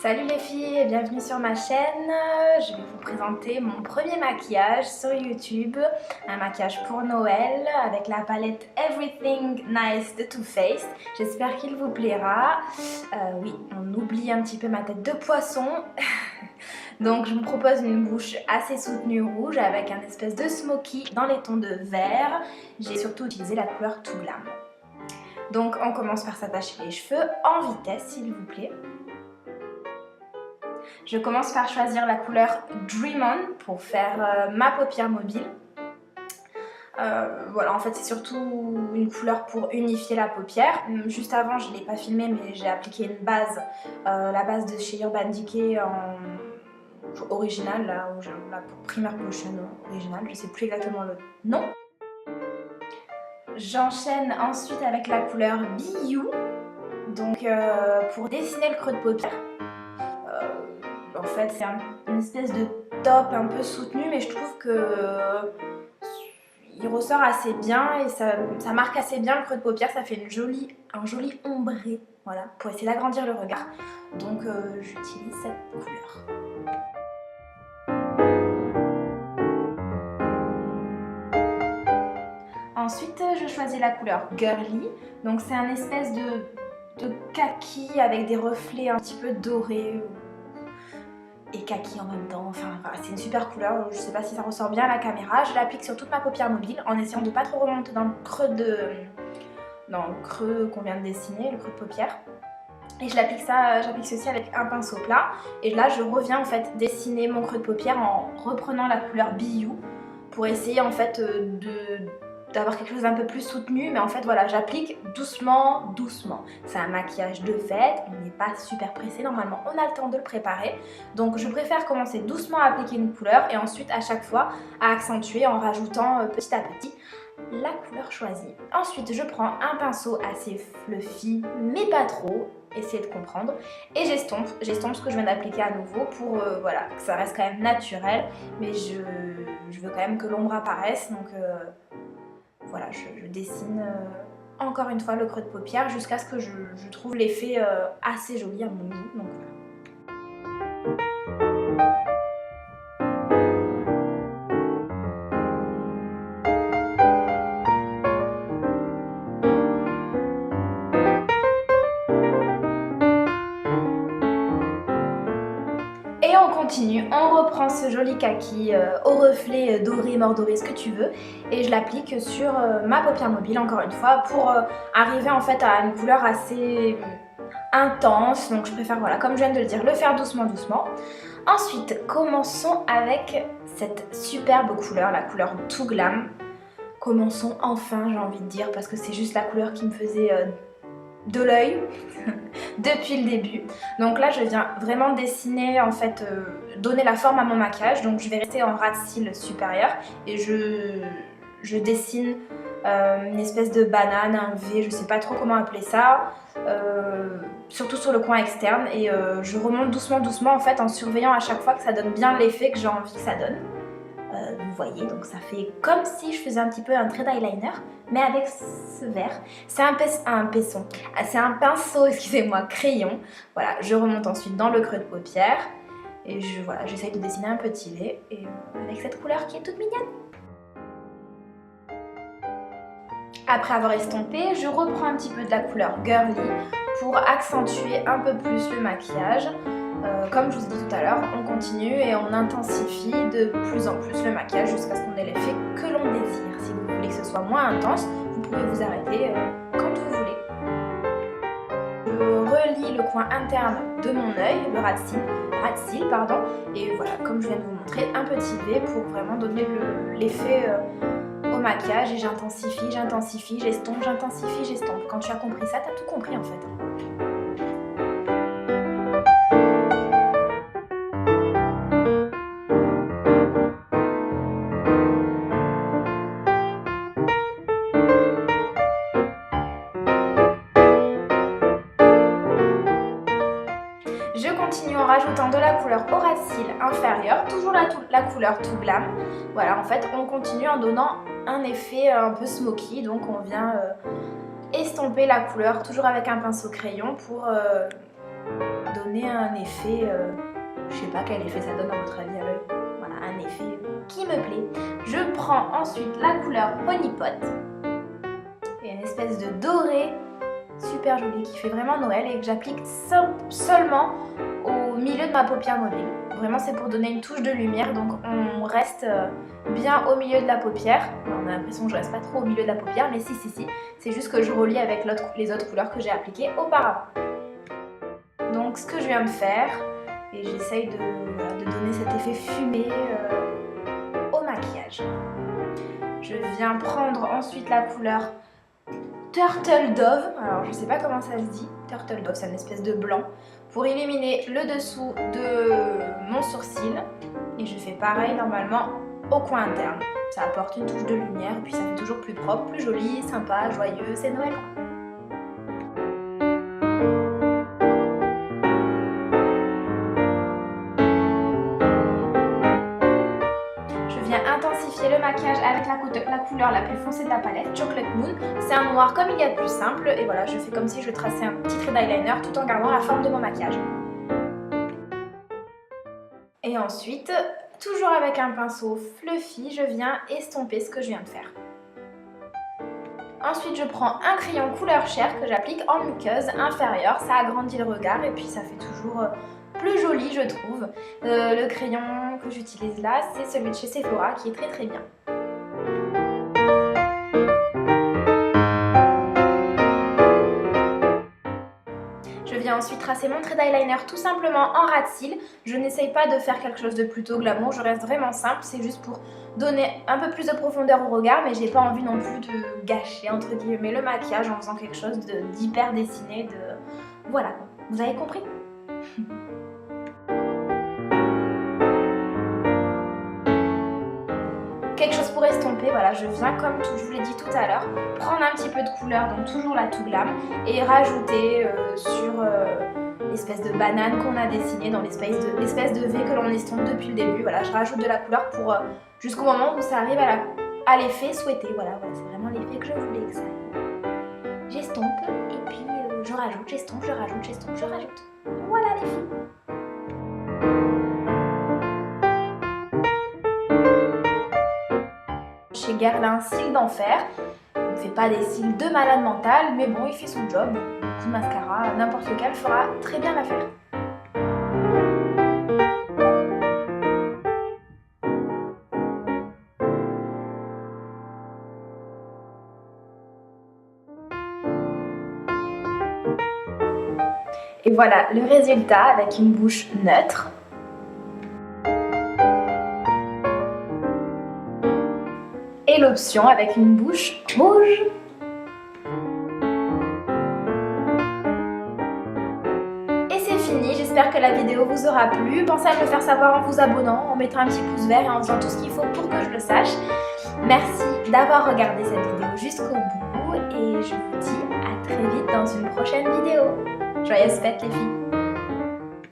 Salut les filles et bienvenue sur ma chaîne. Je vais vous présenter mon premier maquillage sur YouTube. Un maquillage pour Noël avec la palette Everything Nice de Too Faced. J'espère qu'il vous plaira. Oui, on oublie un petit peu ma tête de poisson. Donc je vous propose une bouche assez soutenue rouge avec un espèce de smoky dans les tons de vert. J'ai surtout utilisé la couleur Too Glam. Donc on commence par s'attacher les cheveux en vitesse s'il vous plaît. Je commence par choisir la couleur Dream On pour faire ma paupière mobile. Voilà, en fait c'est surtout une couleur pour unifier la paupière. Juste avant je ne l'ai pas filmé mais j'ai appliqué une base, la base de chez Urban Decay en original, là où j'ai la Primer Potion original, je ne sais plus exactement le nom. J'enchaîne ensuite avec la couleur Be You, donc pour dessiner le creux de paupière. En fait c'est une espèce de top un peu soutenu mais je trouve que il ressort assez bien et ça marque assez bien le creux de paupière, ça fait un joli ombré, voilà, pour essayer d'agrandir le regard. Donc j'utilise cette couleur. Ensuite je choisis la couleur Girly, donc c'est un espèce de kaki avec des reflets un petit peu dorés et kaki en même temps, enfin voilà, c'est une super couleur, je sais pas si ça ressort bien à la caméra. Je l'applique sur toute ma paupière mobile en essayant de pas trop remonter dans le creux qu'on vient de dessiner, le creux de paupière. Et j'applique ceci avec un pinceau plat et là je reviens en fait dessiner mon creux de paupière en reprenant la couleur Be You pour essayer en fait d'avoir quelque chose d'un peu plus soutenu, mais en fait voilà, j'applique doucement. C'est un maquillage de fête, on n'est pas super pressé, normalement on a le temps de le préparer, donc je préfère commencer doucement à appliquer une couleur et ensuite à chaque fois à accentuer en rajoutant petit à petit la couleur choisie. Ensuite je prends un pinceau assez fluffy mais pas trop, essayez de comprendre, et j'estompe ce que je viens d'appliquer à nouveau pour voilà, que ça reste quand même naturel, mais je veux quand même que l'ombre apparaisse, donc voilà, je dessine encore une fois le creux de paupière jusqu'à ce que je trouve l'effet assez joli à mon goût. Donc voilà. Et on continue, on reprend ce joli kaki au reflet doré, mordoré, ce que tu veux, et je l'applique sur ma paupière mobile encore une fois pour arriver en fait à une couleur assez intense. Donc je préfère, voilà, comme je viens de le dire, le faire doucement. Ensuite commençons avec cette superbe couleur, la couleur Too Glam. Commençons enfin, j'ai envie de dire, parce que c'est juste la couleur qui me faisait de l'œil depuis le début. Donc là je viens vraiment dessiner, en fait donner la forme à mon maquillage, donc je vais rester en ras de cils supérieur et je dessine une espèce de banane, un V, je sais pas trop comment appeler ça, surtout sur le coin externe, et je remonte doucement en fait en surveillant à chaque fois que ça donne bien l'effet que j'ai envie que ça donne. Vous voyez, donc ça fait comme si je faisais un petit peu un trait d'eyeliner, mais avec ce vert. C'est c'est un pinceau, excusez-moi, crayon. Voilà, je remonte ensuite dans le creux de paupière et voilà, j'essaye de dessiner un petit V et avec cette couleur qui est toute mignonne. Après avoir estompé, je reprends un petit peu de la couleur Girly pour accentuer un peu plus le maquillage. Comme je vous ai dit tout à l'heure, on continue et on intensifie de plus en plus le maquillage jusqu'à ce qu'on ait l'effet que l'on désire. Si vous voulez que ce soit moins intense, vous pouvez vous arrêter quand vous voulez. Je relie le coin interne de mon œil, le ras de cils, pardon, et voilà, comme je viens de vous montrer, un petit V pour vraiment donner l'effet au maquillage, et j'intensifie, j'estompe. Quand tu as compris ça, tu as tout compris en fait. Je continue en rajoutant de la couleur au ras de cils inférieur, toujours la couleur Too Glam. Voilà, en fait, on continue en donnant un effet un peu smoky, donc on vient estomper la couleur, toujours avec un pinceau crayon pour donner un effet, je sais pas quel effet ça donne à votre avis à l'œil. Voilà, un effet qui me plaît. Je prends ensuite la couleur Honeypot. Il y a une espèce de doré super joli qui fait vraiment Noël et que j'applique seulement au milieu de ma paupière mobile. Vraiment c'est pour donner une touche de lumière, donc on reste bien au milieu de la paupière. On a l'impression que je reste pas trop au milieu de la paupière, mais si, c'est juste que je relie avec les autres couleurs que j'ai appliquées auparavant. Donc ce que je viens de faire, et j'essaye de donner cet effet fumé au maquillage. Je viens prendre ensuite la couleur Turtle Dove, alors je sais pas comment ça se dit, Turtle Dove, c'est une espèce de blanc, pour éliminer le dessous de mon sourcil. Et je fais pareil normalement au coin interne. Ça apporte une touche de lumière et puis ça fait toujours plus propre, plus joli, sympa, joyeux, c'est Noël. Je viens intensifier le maquillage avec la couleur la plus foncée de la palette, Chocolate Moon. C'est un noir comme il y a de plus simple et voilà, je fais comme si je traçais un petit trait d'eyeliner tout en gardant la forme de mon maquillage. Et ensuite, toujours avec un pinceau fluffy, je viens estomper ce que je viens de faire. Ensuite, je prends un crayon couleur chair que j'applique en muqueuse inférieure. Ça agrandit le regard et puis ça fait toujours plus joli, je trouve. Le crayon que j'utilise là, c'est celui de chez Sephora qui est très bien. Je viens ensuite tracer mon trait d'eyeliner tout simplement en ras de cils. Je n'essaye pas de faire quelque chose de plutôt glamour, je reste vraiment simple, c'est juste pour donner un peu plus de profondeur au regard, mais j'ai pas envie non plus de gâcher entre guillemets le maquillage en faisant quelque chose d'hyper dessiné, Voilà, vous avez compris? Quelque chose pour estomper, voilà, je viens comme je vous l'ai dit tout à l'heure, prendre un petit peu de couleur, donc toujours la Too Glam, et rajouter sur l'espèce de banane qu'on a dessinée dans l'espèce de V que l'on estompe depuis le début. Voilà, je rajoute de la couleur pour jusqu'au moment où ça arrive à l'effet souhaité. Voilà, c'est vraiment l'effet que je voulais que ça ait. J'estompe et puis je rajoute, j'estompe, je rajoute, j'estompe, je rajoute. Voilà les filles. Chez Guerlain Cils d'Enfer. Il ne fait pas des cils de malade mental, mais bon, il fait son job. Un coup de mascara, n'importe lequel fera très bien l'affaire. Et voilà le résultat avec une bouche neutre. Et l'option avec une bouche rouge. Et c'est fini, j'espère que la vidéo vous aura plu. Pensez à me le faire savoir en vous abonnant, en mettant un petit pouce vert et en faisant tout ce qu'il faut pour que je le sache. Merci d'avoir regardé cette vidéo jusqu'au bout et je vous dis à très vite dans une prochaine vidéo. Joyeuses fêtes les filles!